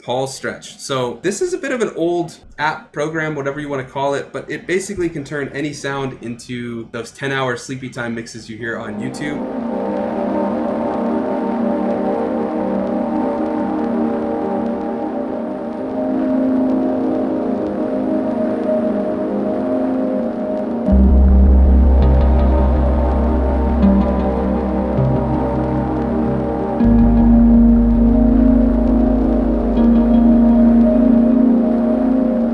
PaulXStretch. So this is a bit of an old app program, whatever you want to call it, but it basically can turn any sound into those 10-hour sleepy time mixes you hear on YouTube.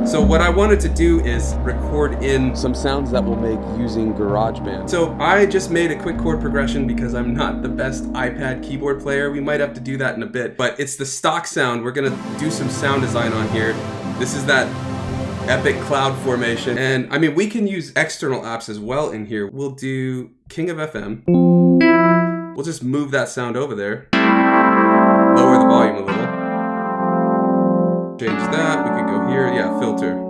So what I wanted to do is record in some sounds that we'll make using GarageBand. So I just made a quick chord progression because I'm not the best iPad keyboard player. We might have to do that in a bit, but it's the stock sound. We're gonna do some sound design on here. This is that epic cloud formation. And I mean, we can use external apps as well in here. We'll do King of FM. We'll just move that sound over there. Lower the volume a little. Change that, we could go here, yeah, filter.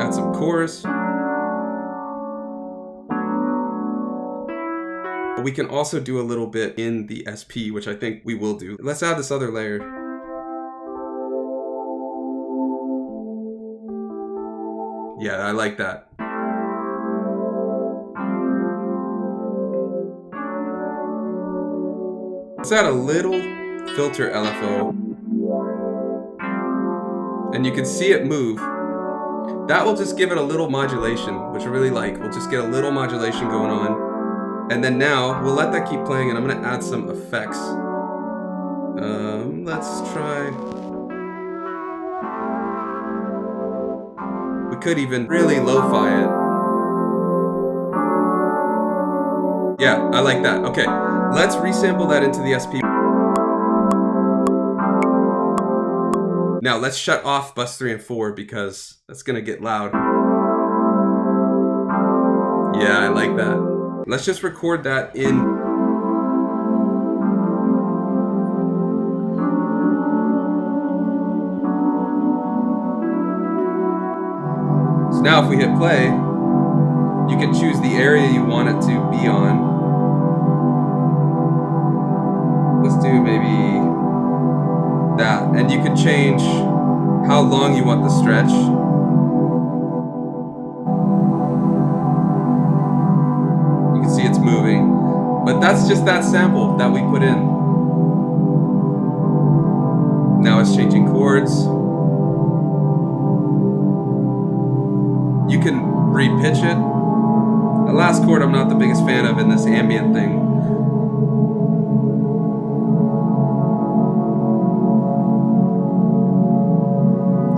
Add some chorus. We can also do a little bit in the SP, which I think we will do. Let's add this other layer. Yeah, I like that. Let's add a little filter LFO. And you can see it move. That will just give it a little modulation, which I really like. We'll just get a little modulation going on. And then now, we'll let that keep playing, and I'm gonna add some effects. Let's try... We could even really lo-fi it. Yeah, I like that. Okay, let's resample that into the SP. Now let's shut off bus 3 and 4 because that's gonna get loud. Yeah, I like that. Let's just record that in. So now if we hit play, you can choose the area you want it to be on. Let's do maybe that. And you can change how long you want the stretch. You can see it's moving. But that's just that sample that we put in. Now it's changing chords. You can re-pitch it. The last chord I'm not the biggest fan of in this ambient thing.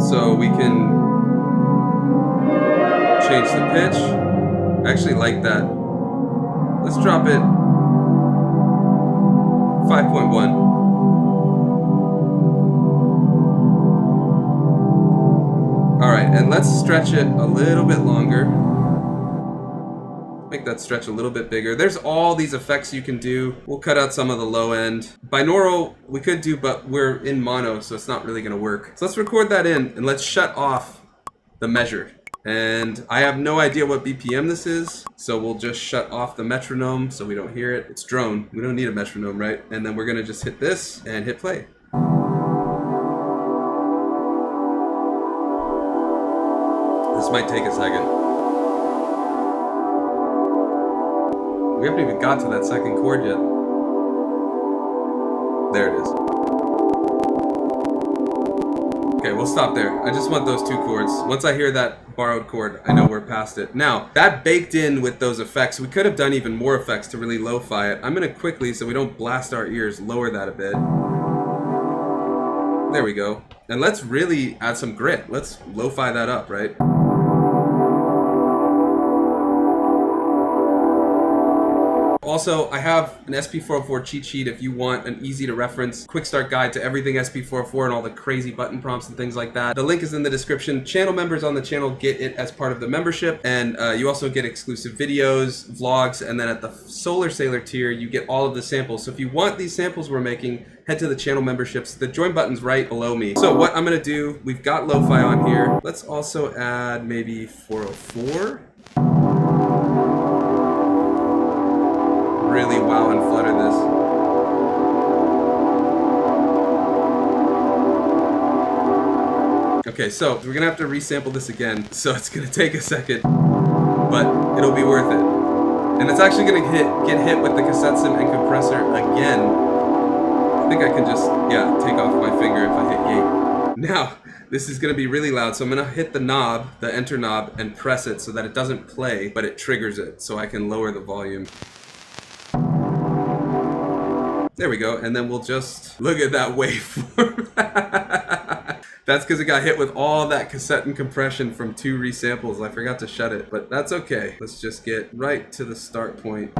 So we can change the pitch. I actually like that. Let's drop it 5.1. All right, and let's stretch it a little bit longer. Make that stretch a little bit bigger. There's all these effects you can do. We'll cut out some of the low end. Binaural, we could do, but we're in mono, so it's not really gonna work. So let's record that in, and let's shut off the measure. And I have no idea what BPM this is, so we'll just shut off the metronome so we don't hear it. It's drone, we don't need a metronome, right? And then we're gonna just hit this and hit play. This might take a second. We haven't even got to that second chord yet. There it is. Okay, we'll stop there. I just want those two chords. Once I hear that borrowed chord, I know we're past it. Now, that baked in with those effects, we could have done even more effects to really lo-fi it. I'm gonna quickly, so we don't blast our ears, lower that a bit. There we go. And let's really add some grit. Let's lo-fi that up, right? Also, I have an SP404 cheat sheet if you want an easy to reference quick start guide to everything SP404 and all the crazy button prompts and things like that. The link is in the description. Channel members on the channel get it as part of the membership, and you also get exclusive videos, vlogs, and then at the Solar Sailor tier, you get all of the samples. So if you want these samples we're making, head to the channel memberships. The join button's right below me. So what I'm gonna do, we've got lo-fi on here. Let's also add maybe 404. really wow and flutter this. Okay, so we're gonna have to resample this again, so it's gonna take a second, but it'll be worth it. And it's actually gonna get hit with the cassette sim and compressor again. I think I can just, yeah, take off my finger if I hit gate. Now, this is gonna be really loud, so I'm gonna hit the knob, the enter knob, and press it so that it doesn't play, but it triggers it, so I can lower the volume. There we go, and then we'll just look at that waveform. That's because it got hit with all that cassette and compression from 2 resamples. I forgot to shut it, but that's okay. Let's just get right to the start point.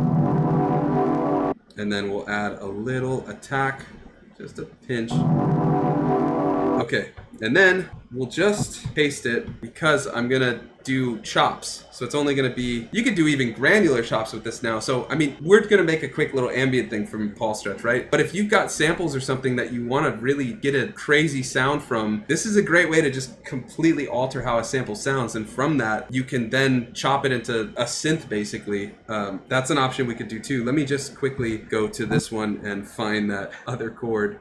And then we'll add a little attack, just a pinch. Okay, and then we'll just paste it because I'm gonna do chops. So it's only gonna be, you could do even granular chops with this now. So, I mean, we're gonna make a quick little ambient thing from PaulXStretch, right? But if you've got samples or something that you wanna really get a crazy sound from, this is a great way to just completely alter how a sample sounds. And from that, you can then chop it into a synth, basically. That's an option we could do too. Let me just quickly go to this one and find that other chord.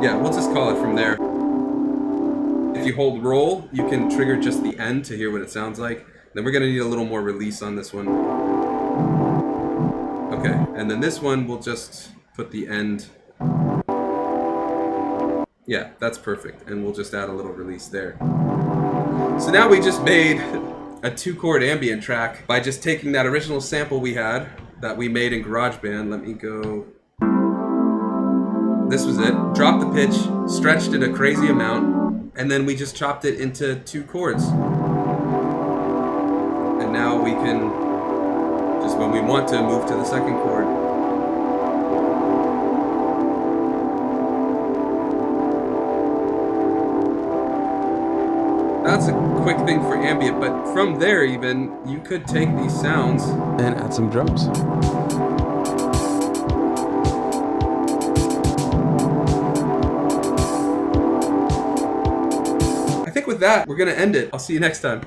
Yeah, we'll just call it from there. If you hold roll, you can trigger just the end to hear what it sounds like. Then we're gonna need a little more release on this one. Okay, and then this one, we'll just put the end. Yeah, that's perfect. And we'll just add a little release there. So now we just made a 2-chord ambient track by just taking that original sample we had that we made in GarageBand. Let me go. This was it. Dropped the pitch, stretched it a crazy amount, and then we just chopped it into 2 chords. And now we can, just when we want to, move to the 2nd chord. That's a quick thing for ambient, but from there even, you could take these sounds and add some drums. With that, we're gonna end it. I'll see you next time.